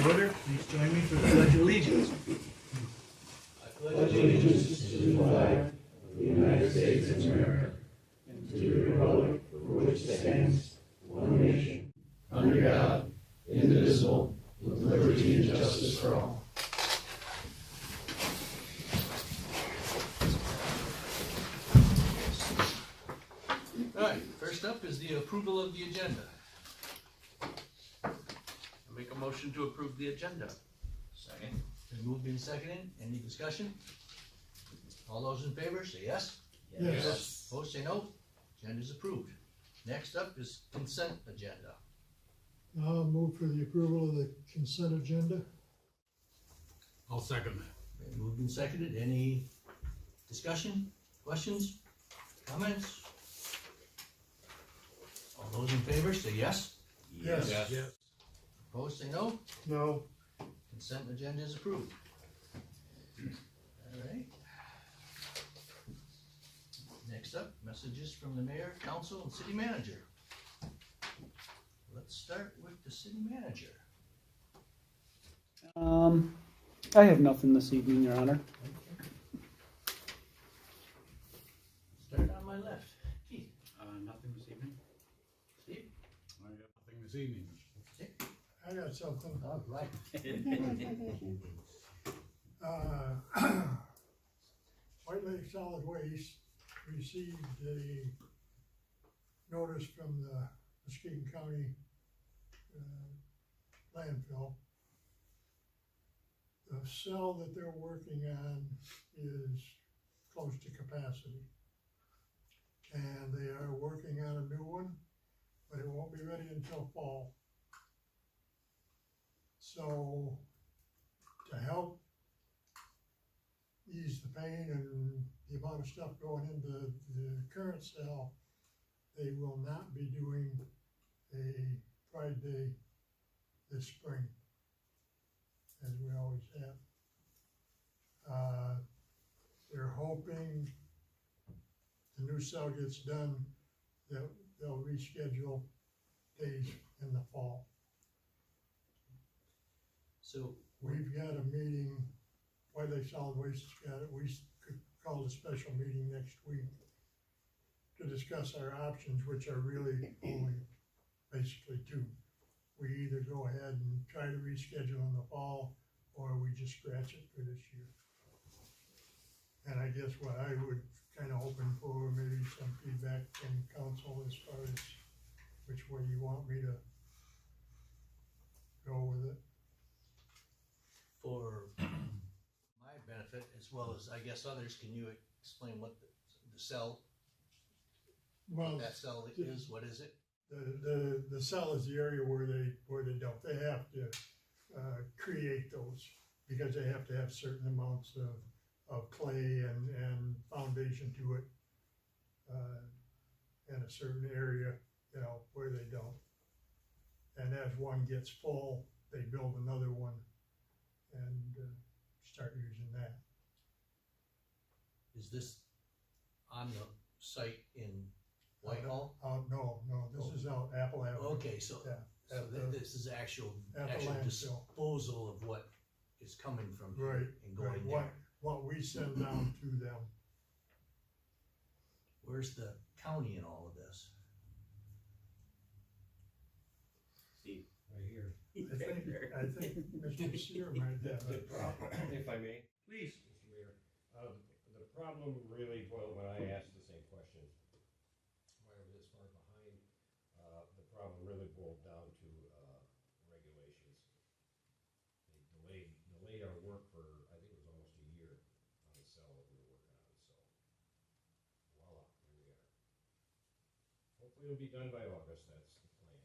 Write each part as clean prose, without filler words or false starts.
order. Please join me for the Pledge of Allegiance. I pledge allegiance to the flag of the United States of America and to the republic for which it stands, one nation, under God, indivisible, with liberty and justice for all. All right, first up is the approval of the agenda. I make a motion to approve the agenda. Second. Been moved and seconded. Any discussion? All those in favor say yes. Yes. Opposed say no. Agenda is approved. Next up is consent agenda. I'll move for the approval of the consent agenda. I'll second that. Been moved and seconded. Any discussion, questions, comments? All those in favor say yes. Yes. Yes. Opposed say no. No. Consent agenda is approved. All right. Next up, messages from the mayor, council, and city manager. Let's start with the city manager. I have nothing this evening, Your Honor. Start on my left. Keith. Nothing this evening? Steve. I got nothing this evening. I got something. All right. White Lake Solid Waste received a notice from the Muskegon County landfill. The cell that they're working on is close to capacity. And they are working on a new one, but it won't be ready until fall. So, to help ease the pain and the amount of stuff going into the current cell, they will not be doing a Pride Day this spring, as we always have. They're hoping the new cell gets done, that they'll reschedule days in the fall. So, We've got a meeting, White Lake Solid Waste has got it, we could call a special meeting next week to discuss our options, which are really only basically two. We either go ahead and try to reschedule in the fall, or we just scratch it for this year. And I guess what I would kind of hoping for, maybe some feedback from council as far as which way you want me to go with it. for my benefit, as well as I guess others, can you explain what the cell, Well, that cell is? What is it? the cell is the area where they dump. They have to create those because they have to have certain amounts of clay and foundation to it, in a certain area, you know, where they dump. And as one gets full, they build another one and start using that. Is this on the site in Whitehall? No, this is out Apple Avenue. Okay, so, Yeah, so at the- this is actual at the landfill. disposal of what is coming from here Right, and right, going there. what we send down to them. Where's the county in all of this? Steve. Right here. I think Mr. Sear might have The it. problem, if I may, Please. Mr. Mayor, the problem really boiled, when I asked the same question, why are we this far behind? The problem really boiled down to, regulations. They delayed our work for, I think it was almost a year on the cell that we were working on, so voila, here we are. Hopefully it'll be done by August, that's the plan.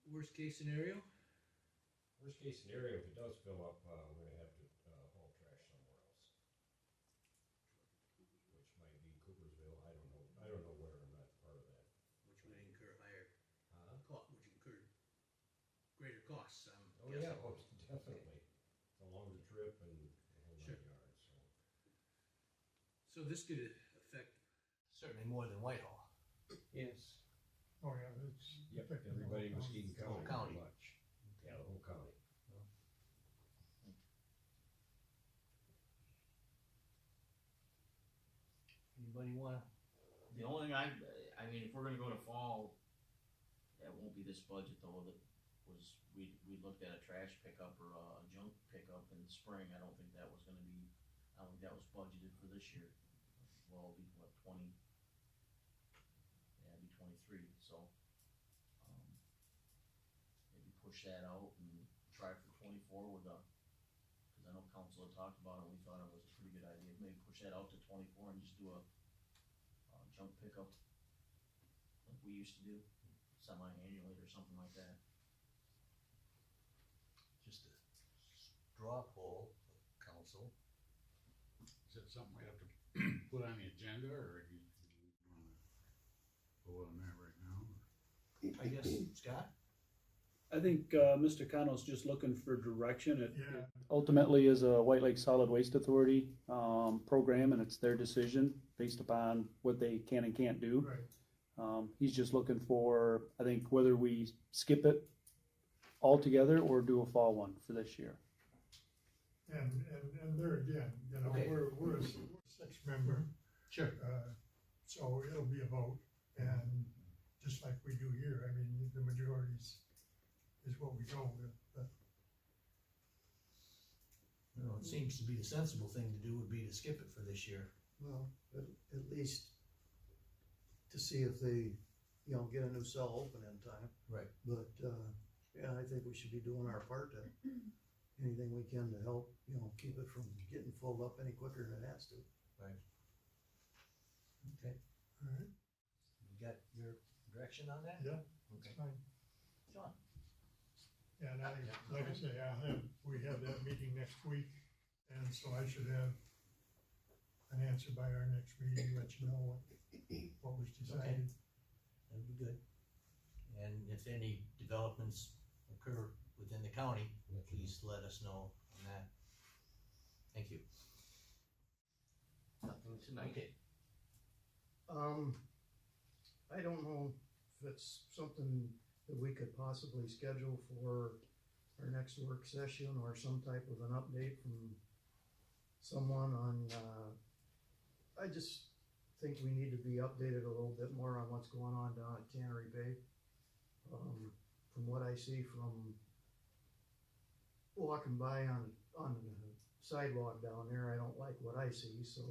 Worst case scenario? Worst case scenario, if it does fill up, we're gonna have to haul trash somewhere else. Which might be Coopersville, I don't know where, I'm not part of that. Which would incur higher Huh? which incur greater costs, I'm Oh, guessing. yeah, oh, definitely. It's a longer trip and the whole Sure. nine yards, so. So this could affect certainly more than Whitehall. Yes. Oh, yeah, it's. Yep, everybody in Muskegon Whole County, county. pretty much. Yeah, the whole county. The only thing I mean, if we're gonna go to fall, that won't be this budget though, that was, we looked at a trash pickup or a junk pickup in the spring, I don't think that was gonna be, I don't think that was budgeted for this year. Well, it'll be what, 20? Yeah, it'd be 23, so, maybe push that out and try for 24 with cause I know council had talked about it, we thought it was a pretty good idea, maybe push that out to 24 and just do a junk pickup like we used to do, semi-annually or something like that. Just a straw poll, council. Is that something we have to put on the agenda, or do you wanna vote on that right now? I guess, Scott? I think Mr. Cano's just looking for direction. It Yeah. ultimately is a White Lake Solid Waste Authority program, and it's their decision based upon what they can and can't do. Right. He's just looking for, I think, whether we skip it altogether or do a fall one for this year. And there again, you know, Okay. we're a six-member, Sure. so it'll be a vote, and just like we do here, I mean, the majorities is what we go with, but Well, it seems to be the sensible thing to do would be to skip it for this year. Well, at least to see if they, you know, get a new cell open in time. Right. But, yeah, I think we should be doing our part to, anything we can to help, you know, keep it from getting filled up any quicker than it has to. Right. Okay, all right, you got your direction on that? yeah, Okay. fine. John? And like I say, we have that meeting next week, and so I should have an answer by our next meeting, let you know what was decided. That'd be good. And if any developments occur within the county, please let us know on that. Thank you. Nothing tonight. Okay. I don't know if it's something that we could possibly schedule for our next work session or some type of an update from someone on, I just think we need to be updated a little bit more on what's going on down at Tannery Bay. From what I see from walking by on the sidewalk down there, I don't like what I see, so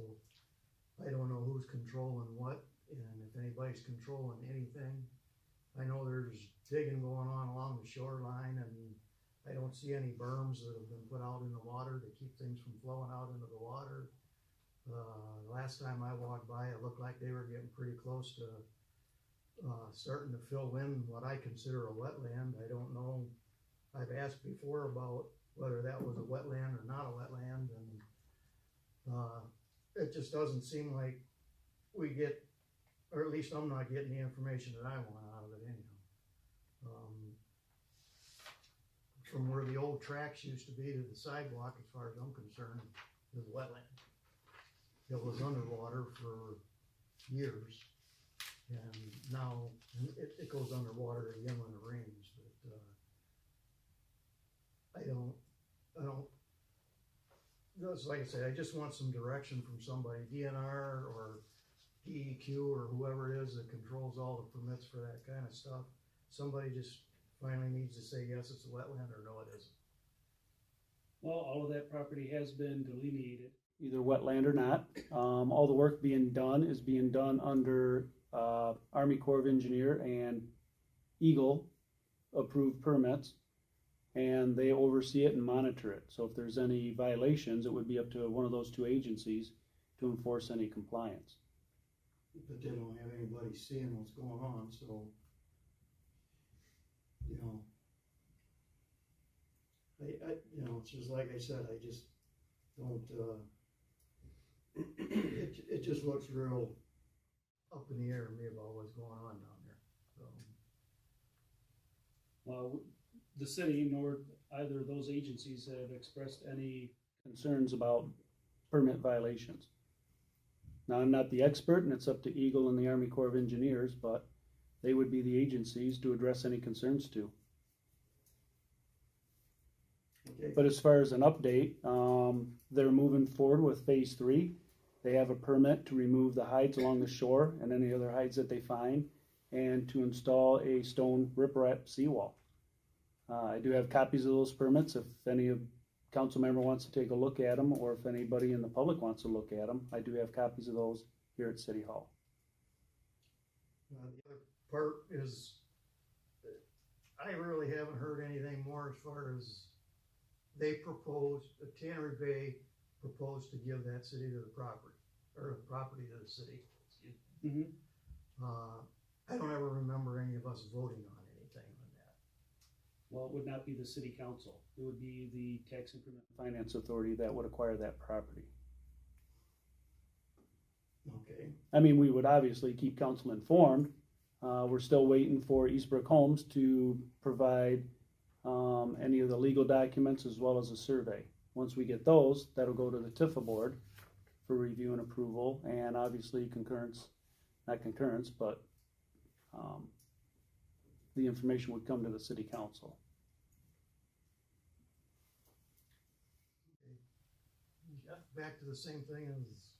I don't know who's controlling what, and if anybody's controlling anything. I know there's digging going on along the shoreline, and I don't see any berms that have been put out in the water to keep things from flowing out into the water. Last time I walked by, it looked like they were getting pretty close to starting to fill in what I consider a wetland. I don't know. I've asked before about whether that was a wetland or not a wetland, and it just doesn't seem like we get, or at least I'm not getting the information that I want out of it anyhow. From where the old tracks used to be to the sidewalk, as far as I'm concerned, is wetland. It was underwater for years, and now it goes underwater again when it rains, but, I don't, just like I say, I just want some direction from somebody, DNR or DEQ or whoever it is that controls all the permits for that kind of stuff. Somebody just finally needs to say, yes, it's a wetland, or no, it isn't. Well, all of that property has been delineated, either wetland or not. All the work being done is being done under Army Corps of Engineer and Eagle approved permits, and they oversee it and monitor it. So if there's any violations, it would be up to one of those two agencies to enforce any compliance. But they don't have anybody seeing what's going on, so, you know, you know, it's just like I said, I just don't, it just looks real up in the air to me about what's going on down there, so. Well, the city nor either of those agencies have expressed any concerns about permit violations. Now, I'm not the expert, and it's up to Eagle and the Army Corps of Engineers, but they would be the agencies to address any concerns to. Okay. But as far as an update, they're moving forward with phase 3. They have a permit to remove the hides along the shore and any other hides that they find, and to install a stone riprap seawall. I do have copies of those permits if any council member wants to take a look at them, or if anybody in the public wants to look at them. I do have copies of those here at City Hall. The other part is, that I really haven't heard anything more as far as they proposed, the Tannery Bay proposed to give that city to the property, or the property to the city. Mm-hmm. I don't ever remember any of us voting on anything on that. Well, it would not be the city council. It would be the Tax Increment Finance Authority that would acquire that property. Okay. I mean, we would obviously keep council informed. We're still waiting for Eastbrook Homes to provide any of the legal documents as well as a survey. Once we get those, that'll go to the Tifa board for review and approval, and obviously not concurrence, but the information would come to the city council. Back to the same thing as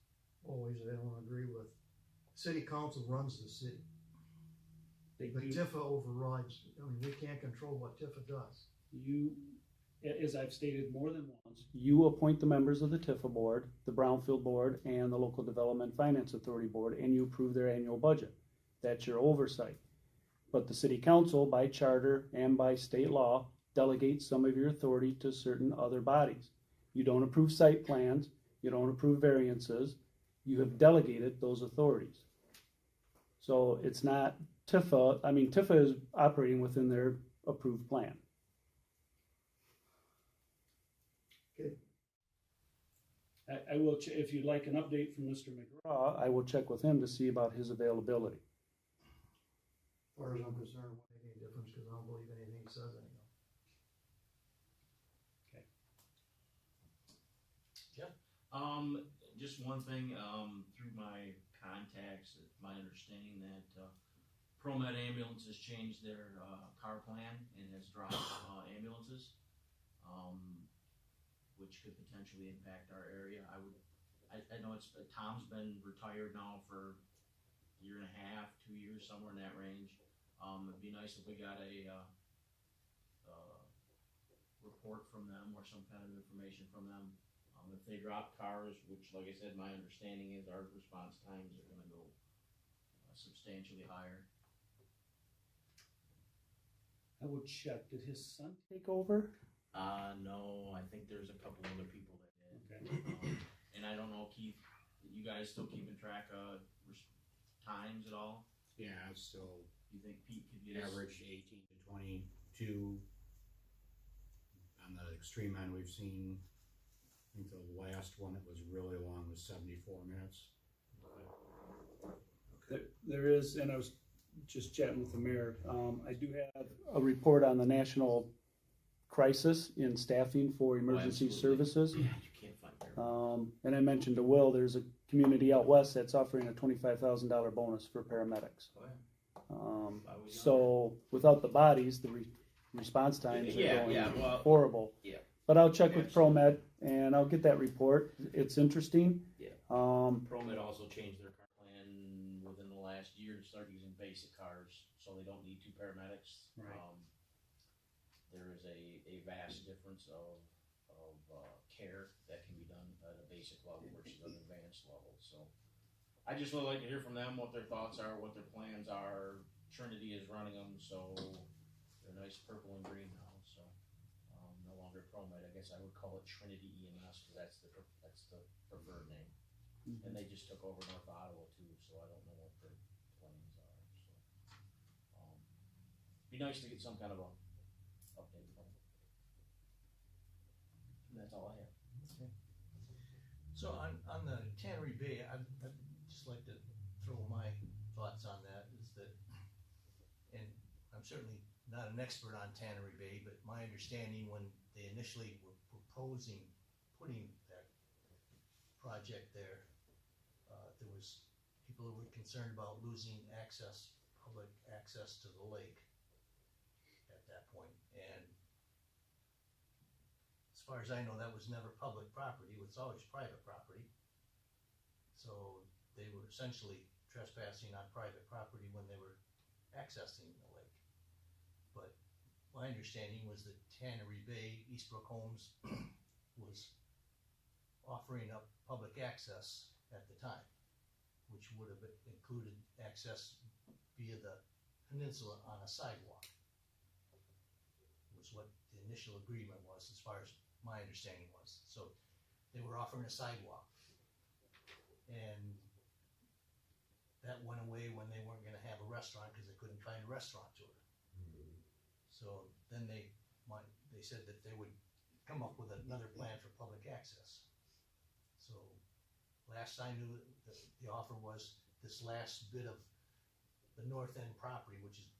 always, I don't agree with. City council runs the city. They But do- Tifa overrides, I mean, we can't control what Tifa does. As I've stated more than once, you appoint the members of the Tifa board, the Brownfield board, and the Local Development Finance Authority board, and you approve their annual budget. That's your oversight. But the city council, by charter and by state law, delegates some of your authority to certain other bodies. You don't approve site plans, you don't approve variances, you have delegated those authorities. So it's not Tifa, I mean, Tifa is operating within their approved plan. I will, if you'd like an update from Mr. McGraw, I will check with him to see about his availability. As far as I'm concerned, it won't make any difference, because I don't believe anything he says anyhow. Just one thing, through my contacts, it's my understanding that, ProMed Ambulance has changed their, car plan and has dropped, ambulances, which could potentially impact our area. I know Tom's been retired now for a year and a half, 2 years, somewhere in that range. It'd be nice if we got a report from them or some kind of information from them. If they drop cars, which, like I said, my understanding is our response times are gonna go substantially higher. I will check. Did his son take over? No, I think there's a couple other people that did. Okay. And I don't know, Keith, you guys still keeping track of times at all? Yeah, it's still You think Pete could get us? average 18 to 22. On the extreme end, we've seen, I think the last one that was really long was 74 minutes. There is, and I was just chatting with the mayor, I do have a report on the national crisis in staffing for emergency absolutely. services. Yeah, you can't find there. And I mentioned to Will, there's a community out west that's offering a $25,000 bonus for paramedics. Oh, yeah. Why would you So without the bodies, the response times are Yeah, going yeah, well, horrible. yeah. But I'll check with ProMed and I'll get that report. It's interesting. Yeah. Um, ProMed also changed their car plan within the last year and started using basic cars, so they don't need 2 paramedics. Right. There is a vast difference of care that can be done at a basic level versus an advanced level, so. I just would like to hear from them what their thoughts are, what their plans are. Trinity is running them, so they're nice purple and green now, so. No longer ProMed, I guess I would call it Trinity EMS, cause that's the preferred name. And they just took over North Ottawa too, so I don't know what their plans are, so. Be nice to get some kind of a update from them. And that's all I have. So on the Tannery Bay, I'd just like to throw my thoughts on that, is that, and I'm certainly not an expert on Tannery Bay, but my understanding when they initially were proposing putting that project there, there was people who were concerned about losing access, public access to the lake at that point. And as far as I know, that was never public property, it was always private property. So they were essentially trespassing on private property when they were accessing the lake. But my understanding was that Tannery Bay, Eastbrook Homes was offering up public access at the time, which would have included access via the peninsula on a sidewalk, was what the initial agreement was, as far as my understanding was. So they were offering a sidewalk, and that went away when they weren't going to have a restaurant because they couldn't find a restaurant to it. So then they said that they would come up with another plan for public access. So last I knew, the offer was this last bit of the north end property, which is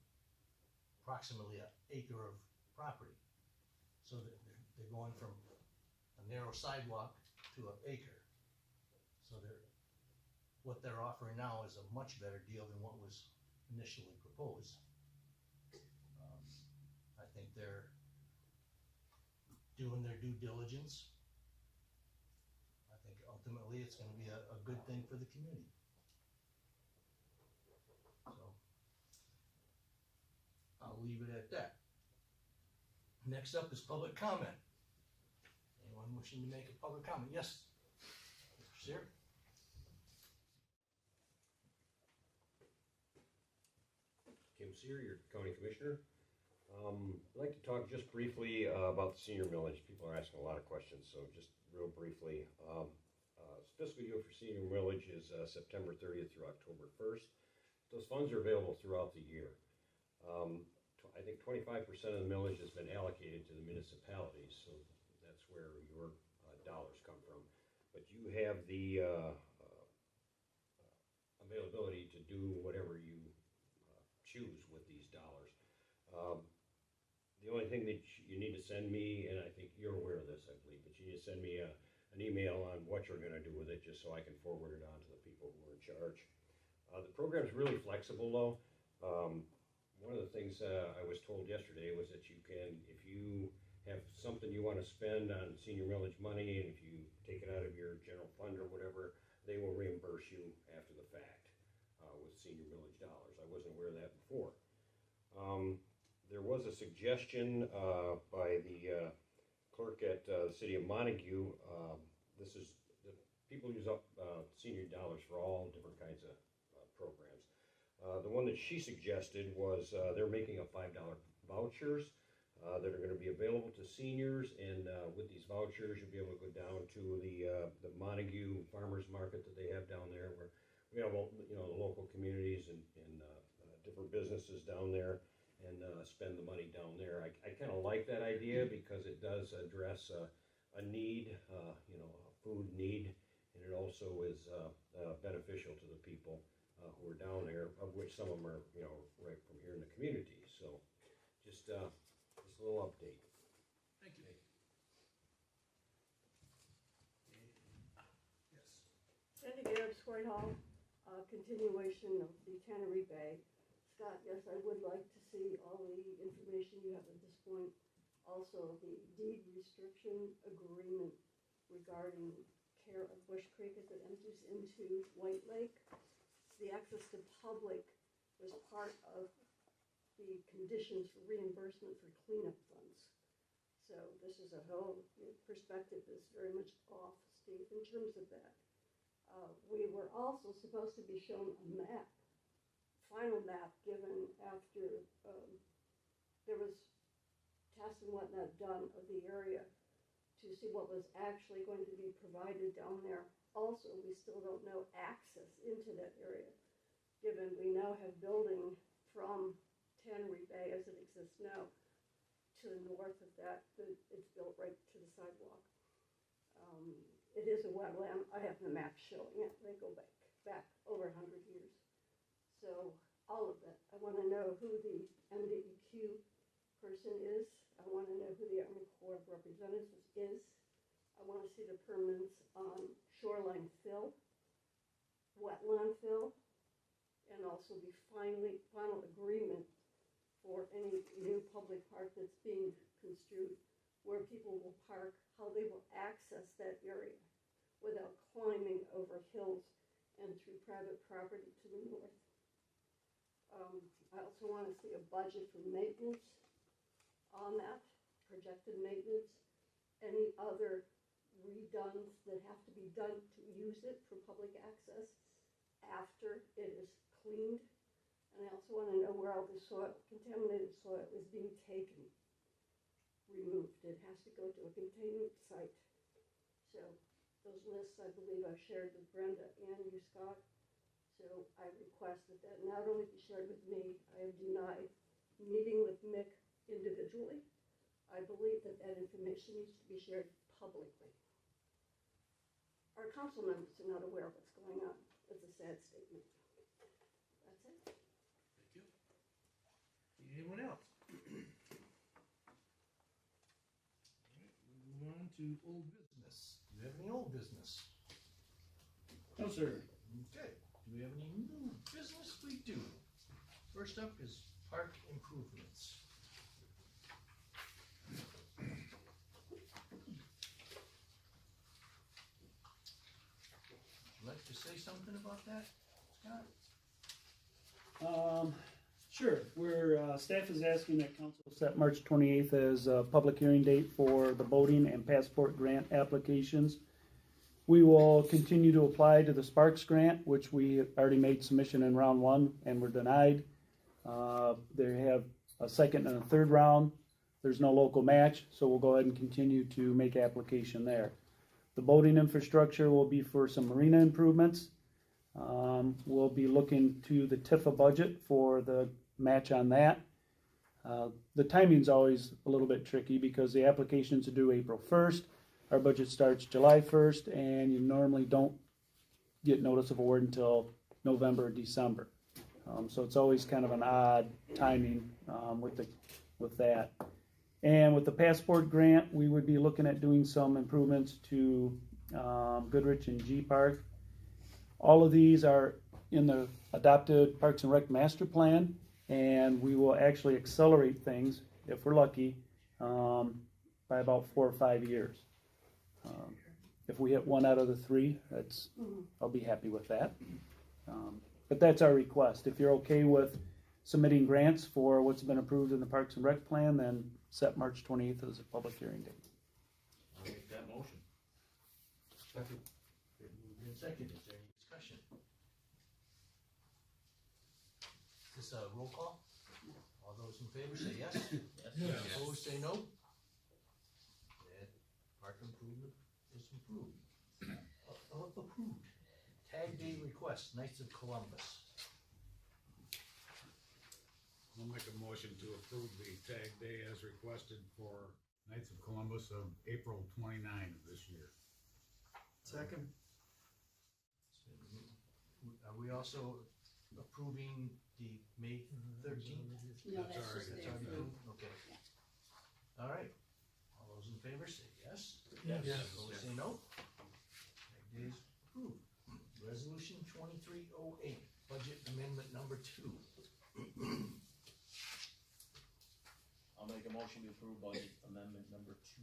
approximately an acre of property. So they're going from a narrow sidewalk to an acre. So what they're offering now is a much better deal than what was initially proposed. I think they're doing their due diligence. I think ultimately it's going to be a good thing for the community. So I'll leave it at that. Next up is public comment. Anyone wishing to make a public comment? Yes, Mr. Sear? Kim Sear, your county commissioner. I'd like to talk just briefly about the senior millage. People are asking a lot of questions, so just real briefly. Fiscal year for senior millage is September 30th through October 1st. Those funds are available throughout the year. I think 25% of the millage has been allocated to the municipalities, so that's where your dollars come from. But you have the availability to do whatever you choose with these dollars. The only thing that you need to send me, and I think you're aware of this, I believe, but you need to send me an email on what you're going to do with it, just so I can forward it on to the people who are in charge. The program's really flexible, though. One of the things I was told yesterday was that you can, if you have something you want to spend on senior millage money, and if you take it out of your general fund or whatever, they will reimburse you after the fact with senior millage dollars. I wasn't aware of that before. There was a suggestion by the clerk at the city of Montague. People use up senior dollars for all different kinds of programs. The one that she suggested was they're making up $5 vouchers that are going to be available to seniors, and with these vouchers you'll be able to go down to the Montague Farmers Market that they have down there, where we have the local communities and different businesses down there, and spend the money down there. I kind of like that idea because it does address a need, a food need, and it also is beneficial to the people who are down there, of which some of them are, right from here in the community. So just a little update. Thank you. Yes. Sandy Gibbs, Whitehall, continuation of the Tannery Bay. Scott, yes, I would like to see all the information you have at this point. Also, the deed restriction agreement regarding care of Bush Creek as it enters into White Lake. The access to public was part of the conditions for reimbursement for cleanup funds. So this is a whole perspective is very much off, Steve, in terms of that. We were also supposed to be shown a map, final map given after there was tests and whatnot done of the area to see what was actually going to be provided down there. Also, we still don't know access into that area, given we now have building from Tannery Bay as it exists now to the north of that. It's built right to the sidewalk. It is a wetland. I have the map showing it. They go back over 100 years. So all of that. I want to know who the MDEQ person is. I want to know who the Army Corps of Representatives is. I want to see the permits on shoreline fill, wetland fill, and also the final agreement for any new public park that's being construed, where people will park, how they will access that area without climbing over hills wanna see a budget for maintenance on that, projected maintenance. Any other redones that have to be done to use it for public access after it is cleaned. And I also wanna know where all the soil, contaminated soil is being taken, removed. It has to go to a containment site. So those lists, I believe I've shared with Brenda and you, Scott. So I request that that not only be shared with me, I have denied meeting with Mick individually. I believe that that information needs to be shared publicly. Our council members are not aware of what's going on. It's a sad statement. That's it. Thank you. Anyone else? Alright, we move on to old business. Do you have any old business? No, sir. Okay. Do we have any new business? We do. First up is park improvements. Would you like to say something about that, Scott? Sure. Staff is asking that council set March 28th as a public hearing date for the boating and passport grant applications. We will continue to apply to the Sparks grant, which we already made submission in round 1 and were denied. They have a second and a third round. There's no local match, so we'll go ahead and continue to make application there. The boating infrastructure will be for some marina improvements. We'll be looking to the TIFA budget for the match on that. The timing's always a little bit tricky because the applications are due April 1st. Our budget starts July 1st, and you normally don't get notice of award until November or December. So it's always kind of an odd timing with that. And with the passport grant, we would be looking at doing some improvements to Goodrich and G Park. All of these are in the adopted Parks and Rec master plan, and we will actually accelerate things, if we're lucky, by about 4 or 5 years. If we hit 1 out of the 3, I'll be happy with that. But that's our request. If you're okay with submitting grants for what's been approved in the Parks and Rec plan, then set March 28th as a public hearing date. I'll make that motion. Second. Moved and seconded. Is there any discussion? Is this a roll call? All those in favor say yes. Yes. Opposed say no. That park improvement is approved. Approved. Tag day request, Knights of Columbus. I'll make a motion to approve the tag day as requested for Knights of Columbus of April 29 of this year. Second. Are we also approving the May 13th? No, That's that's already- just That's there. already approved? Okay. All right. All those in favor say yes. Yes. Opposed say no. Tag day is approved. Resolution 2308, budget amendment number 2. I'll make a motion to approve budget amendment number 2,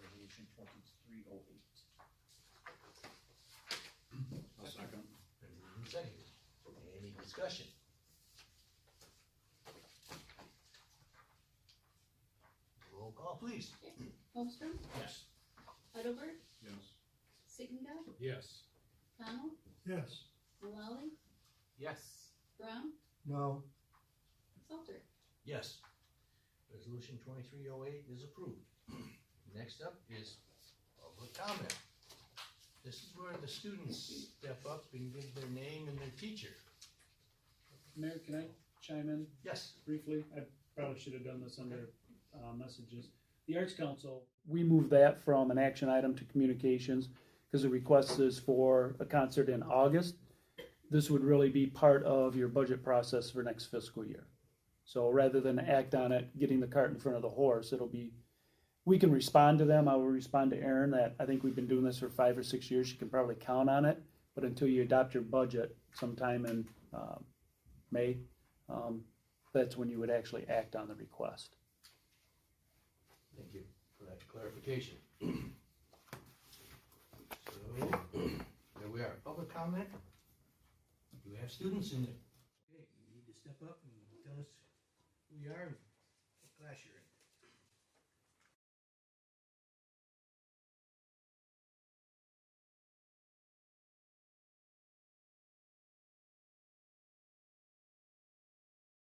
resolution 2308. I'll second. Been moved and seconded. Any discussion? Roll call, please. Holmstrom, Yes. Heidelberg, Yes. Sittenga, Yes. Connell, Yes. Mullally, Yes. Brown, No. Salter. Yes. Resolution 2308 is approved. Next up is public comment. This is where the students step up and give their name and their teacher. Mayor, can I chime in Yes. briefly? I probably should have done this under messages. The Arts Council, we moved that from an action item to communications because the request is for a concert in August. This would really be part of your budget process for next fiscal year. So rather than act on it, getting the cart in front of the horse, we can respond to them. I will respond to Erin that I think we've been doing this for 5 or 6 years. She can probably count on it. But until you adopt your budget sometime in May, that's when you would actually act on the request. Thank you for that clarification. So, there we are. Public comment. Do we have students in there? Okay, you need to step up and tell us who you are and what class you're in.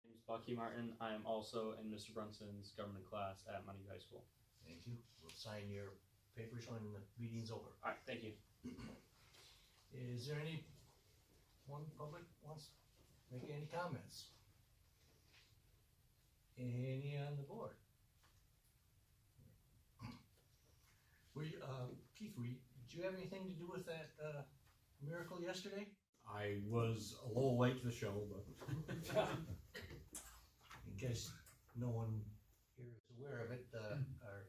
My name is Bucky Martin. I am also in Mr. Brunson's government class at Montague High School. Thank you. We'll sign your papers when the meeting's over. All right, thank you. Is there any one public wants to make any comments? Any on the board? Keith, did you have anything to do with that miracle yesterday? I was a little late to the show, but In case no one here is aware of it, our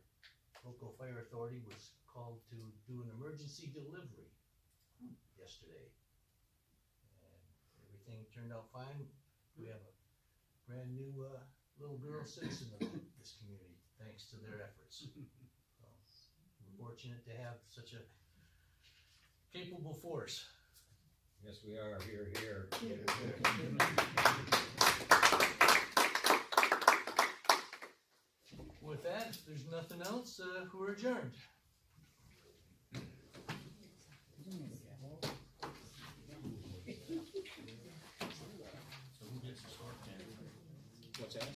local fire authority was called to do an emergency delivery yesterday. And everything turned out fine. We have a brand new little girl citizen of this community, thanks to their efforts. So, we're fortunate to have such a capable force. Yes, we are, here. With that, if there's nothing else, we're adjourned.